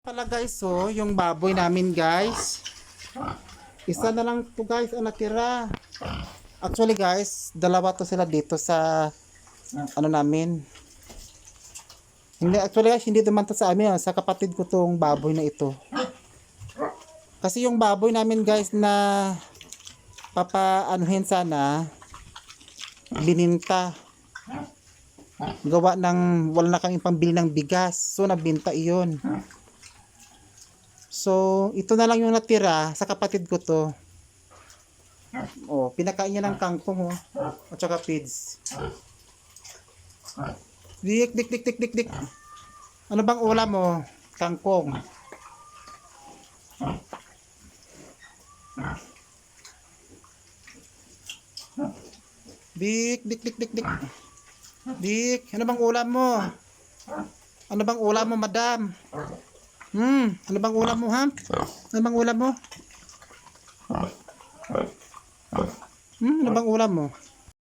Pala guys, so yung baboy namin guys, isa na lang to guys ang natira. Actually guys, dalawa to sila dito sa ano namin. Hindi, actually guys, hindi naman to sa amin, sa kapatid ko tong baboy na ito. Kasi yung baboy namin guys na papaanuhin sana, bininta. Gawa ng wala na kaming pambili ng bigas, so nabinta iyon. So, ito na lang yung natira sa kapatid ko to. Oh, pinakain niya ng kangkong oh. At saka feeds. Dik, dik, dik, dik, dik, dik. Ano bang ulam mo? Kangkong. Dik, dik, dik, dik, dik. Dik, ano bang ulam mo? Ano bang ulam mo, madam? Ano bang ulam mo, ha? Ano bang ulam mo? Ano bang ulam mo?